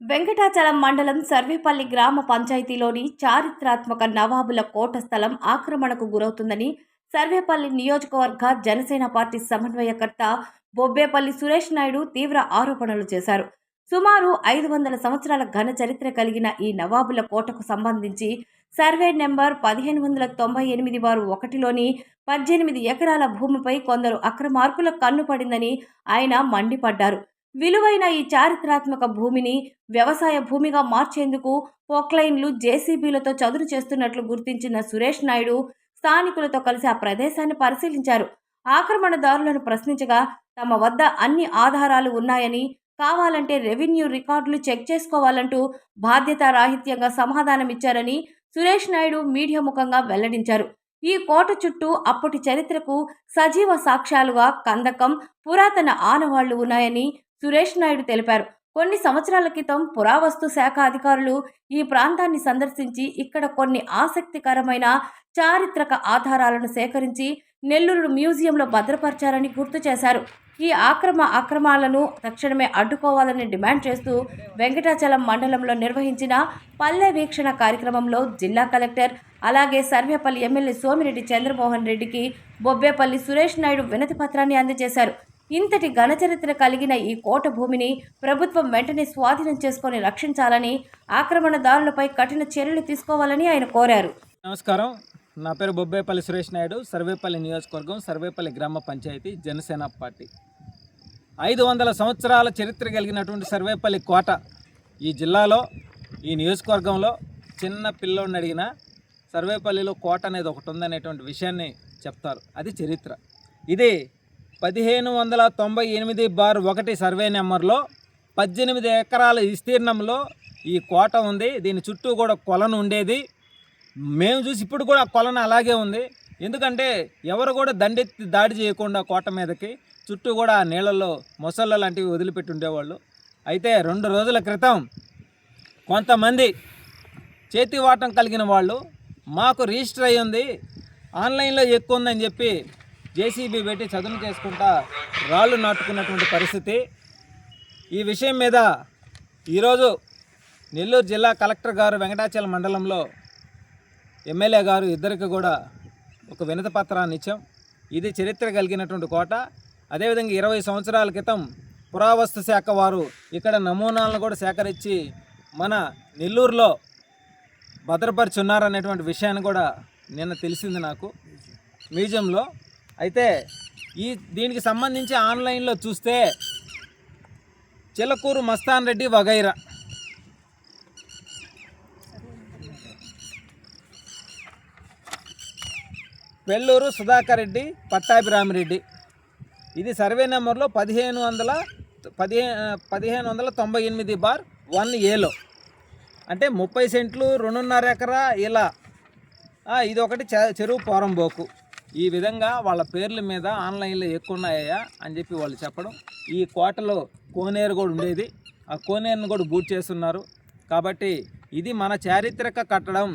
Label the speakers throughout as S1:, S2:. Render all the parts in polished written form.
S1: వెంకటాచలం మండలం సర్వేపల్లి గ్రామ పంచాయతీలోని చారిత్రాత్మక నవాబుల కోట స్థలం ఆక్రమణకు గురవుతుందని సర్వేపల్లి నియోజకవర్గ జనసేన పార్టీ సమన్వయకర్త బొబ్బేపల్లి సురేష్ నాయుడు తీవ్ర ఆరోపణలు చేశారు. సుమారు 500 సంవత్సరాల ఘన చరిత్ర కలిగిన ఈ నవాబుల కోటకు సంబంధించి సర్వే నెంబర్ 1598/1లోని 18 ఎకరాల భూమిపై కొందరు అక్రమార్కుల కన్నుపడిందని ఆయన మండిపడ్డారు. విలువైన ఈ చారిత్రాత్మక భూమిని వ్యవసాయ భూమిగా మార్చేందుకు పోక్లైన్లు, జేసీబీలతో చదును చేస్తున్నట్లు గుర్తించిన సురేష్ నాయుడు స్థానికులతో కలిసి ఆ ప్రదేశాన్ని పరిశీలించారు. ఆక్రమణదారులను ప్రశ్నించగా తమ వద్ద అన్ని ఆధారాలు ఉన్నాయని, కావాలంటే రెవెన్యూ రికార్డులు చెక్ చేసుకోవాలంటూ బాధ్యతారాహిత్యంగా సమాధానమిచ్చారని సురేష్ నాయుడు మీడియా ముఖంగా వెల్లడించారు. ఈ కోట చుట్టూ అప్పటి చరిత్రకు సజీవ సాక్ష్యాలుగా కందకం, పురాతన ఆనవాళ్లు ఉన్నాయని సురేష్ నాయుడు తెలిపారు. కొన్ని సంవత్సరాల క్రితం పురావస్తు శాఖ అధికారులు ఈ ప్రాంతాన్ని సందర్శించి ఇక్కడ కొన్ని ఆసక్తికరమైన చారిత్రక ఆధారాలను సేకరించి నెల్లూరు మ్యూజియంలో భద్రపరిచారని గుర్తు చేశారు. ఈ అక్రమాలను తక్షణమే అడ్డుకోవాలని డిమాండ్ చేస్తూ వెంకటాచలం మండలంలో నిర్వహించిన పల్లె వీక్షణ కార్యక్రమంలో జిల్లా కలెక్టర్, అలాగే సర్వేపల్లి ఎమ్మెల్యే సోమిరెడ్డి చంద్రమోహన్ రెడ్డికి బొబ్బేపల్లి సురేష్ నాయుడు వినతి పత్రాన్ని అందజేశారు. ఇంతటి ఘనచరిత్ర కలిగిన ఈ కోట భూమిని ప్రభుత్వం వెంటనే స్వాధీనం చేసుకొని రక్షించాలని, ఆక్రమణదారులపై కఠిన చర్యలు తీసుకోవాలని ఆయన కోరారు.
S2: నమస్కారం, నా పేరు బొబ్బేపల్లి సురేష్ నాయుడు, సర్వేపల్లి నియోజకవర్గం, సర్వేపల్లి గ్రామ పంచాయతీ, జనసేన పార్టీ. 500 సంవత్సరాల చరిత్ర కలిగినటువంటి సర్వేపల్లి కోట ఈ జిల్లాలో, ఈ నియోజకవర్గంలో చిన్న పిల్లోడిని అడిగిన సర్వేపల్లిలో కోట అనేది ఒకటి ఉందనేటువంటి విషయాన్ని చెప్తారు. అది చరిత్ర. ఇది 1598/1 సర్వే నెంబర్లో 18 ఎకరాల విస్తీర్ణంలో ఈ కోట ఉంది. దీని చుట్టూ కూడా కొలను ఉండేది. మేము చూసి ఇప్పుడు కూడా ఆ కొలను అలాగే ఉంది. ఎందుకంటే ఎవరు కూడా దండెత్తి దాడి చేయకుండా కోట మీదకి చుట్టూ కూడా నీళ్ళల్లో మొసళ్ళ లాంటివి వదిలిపెట్టి ఉండేవాళ్ళు. అయితే 2 రోజుల క్రితం కొంతమంది చేతివాటం కలిగిన వాళ్ళు మాకు రిజిస్టర్ అయ్యి ఉంది, ఆన్లైన్లో ఎక్కువ ఉందని చెప్పి జేసీబీ పెట్టి చదును చేసుకుంటా రాళ్ళు నాటుకున్నటువంటి పరిస్థితి. ఈ విషయం మీద ఈరోజు నెల్లూరు జిల్లా కలెక్టర్ గారు, వెంకటాచలం మండలంలో ఎమ్మెల్యే గారు ఇద్దరికి కూడా ఒక వినతి పత్రాన్ని ఇచ్చాం. ఇది చరిత్ర కలిగినటువంటి కోట. అదేవిధంగా 20 సంవత్సరాల క్రితం పురావస్తు శాఖ వారు ఇక్కడ నమూనాలను కూడా సేకరించి మన నెల్లూరులో భద్రపరిచి ఉన్నారనేటువంటి విషయాన్ని కూడా నిన్న తెలిసింది నాకు మ్యూజియంలో. అయితే దీనికి సంబంధించి ఆన్లైన్లో చూస్తే చిలకూరు మస్తాన్ రెడ్డి వగైరా, పెళ్ళూరు సుధాకర్ రెడ్డి, పట్టాభిరామిరెడ్డి, ఇది సర్వే నెంబర్లో 1598/1Aలో, అంటే 30 సెంట్లు, 2.5 ఎకరా ఇలా. ఇది ఒకటి చెరువు పోరంబోకు. ఈ విధంగా వాళ్ళ పేర్ల మీద ఆన్లైన్లో ఎక్కువ ఉన్నాయా అని చెప్పి వాళ్ళు చెప్పడం. ఈ కోటలో కోనేరు కూడా ఉండేది, ఆ కోనేరును కూడా బూట్ చేస్తున్నారు. కాబట్టి ఇది మన చారిత్రక కట్టడం.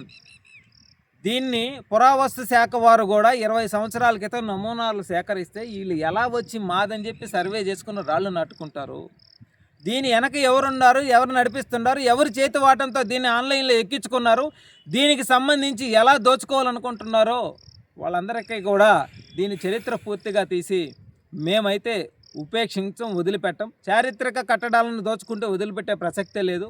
S2: దీన్ని పురావస్తు శాఖ వారు కూడా 20 సంవత్సరాల క్రితం నమూనాలు సేకరిస్తే వీళ్ళు ఎలా వచ్చి మాదని చెప్పి సర్వే చేసుకున్న రాళ్ళు నాటుకుంటారు. దీని వెనక ఎవరున్నారు, ఎవరు నడిపిస్తున్నారు, ఎవరు చేతి వాటంతో దీన్ని ఆన్లైన్లో ఎక్కించుకున్నారు, దీనికి సంబంధించి ఎలా దోచుకోవాలనుకుంటున్నారో వాళ్ళందరికీ కూడా దీని చరిత్ర పూర్తిగా తీసి మేమైతే ఉపేక్షించం, వదిలిపెట్టం. చారిత్రక కట్టడాలను దోచుకుంటే వదిలిపెట్టే ప్రసక్తే లేదు.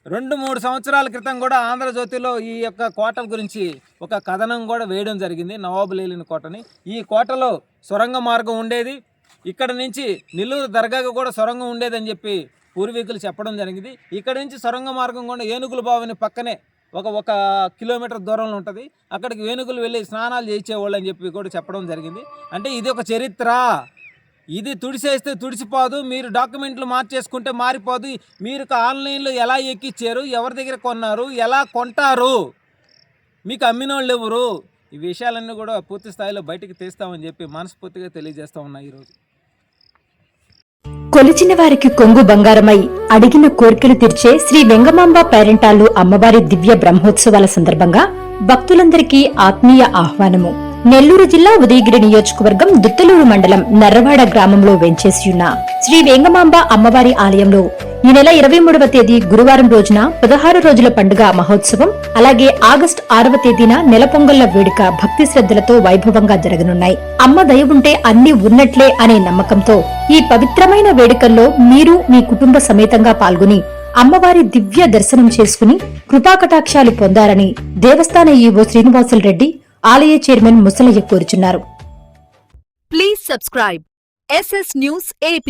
S2: 2-3 సంవత్సరాల క్రితం కూడా ఆంధ్రజ్యోతిలో ఈ యొక్క కోట గురించి ఒక కథనం కూడా వేయడం జరిగింది, నవాబులేలిన కోటని. ఈ కోటలో సొరంగ మార్గం ఉండేది, ఇక్కడ నుంచి నెల్లూరు దర్గాకు కూడా సొరంగం ఉండేదని చెప్పి పూర్వీకులు చెప్పడం జరిగింది. ఇక్కడ నుంచి సొరంగ మార్గం కూడా ఏనుగుల బావిని పక్కనే ఒక కిలోమీటర్ దూరంలో ఉంటుంది. అక్కడికి వేణుగులు వెళ్ళి స్నానాలు చేయించేవాళ్ళు అని చెప్పి కూడా చెప్పడం జరిగింది. అంటే ఇది ఒక చరిత్ర. ఇది తుడిసేస్తే తుడిచిపోదు, మీరు డాక్యుమెంట్లు మార్చేసుకుంటే మారిపోదు. మీరు ఆన్లైన్లో ఎలా ఎక్కిచ్చారు, ఎవరి దగ్గర కొన్నారు, ఎలా కొంటారు, మీకు అమ్మిన వాళ్ళు ఎవరు, ఈ విషయాలన్నీ కూడా పూర్తి స్థాయిలో బయటికి తీస్తామని చెప్పి మనస్ఫూర్తిగా తెలియజేస్తా ఉన్నా. ఈరోజు
S3: కొలిచిన వారికి కొంగు బంగారమై అడిగిన కోరికలు తీర్చే శ్రీ వెంగమాంబ పేరెంటాలు అమ్మవారి దివ్య బ్రహ్మోత్సవాల సందర్భంగా భక్తులందరికీ ఆత్మీయ ఆహ్వానము. నెల్లూరు జిల్లా ఉదయగిరి నియోజకవర్గం దుత్తలూరు మండలం నర్రవాడ గ్రామంలో వెంచేసి ఉన్న శ్రీ వెంగమాంబ అమ్మవారి ఆలయంలో ఈ నెల 23వ తేదీ గురువారం రోజున 16 రోజుల పండుగ మహోత్సవం, అలాగే ఆగస్టు 6వ తేదీన నెల పొంగళ్ల వేడుక భక్తి శ్రద్ధలతో వైభవంగా జరగనున్నాయి. అమ్మ దయ ఉంటే అన్ని ఉన్నట్లే అనే నమ్మకంతో ఈ పవిత్రమైన వేడుకల్లో మీరు మీ కుటుంబ సమేతంగా పాల్గొని అమ్మవారి దివ్య దర్శనం చేసుకుని కృపాకటాక్షాలు పొందారని దేవస్థాన ఈవో శ్రీనివాసులు రెడ్డి, ఆలయ చైర్మన్ ముసలయ్య కోరుచున్నారు.
S4: Please subscribe SS News AP.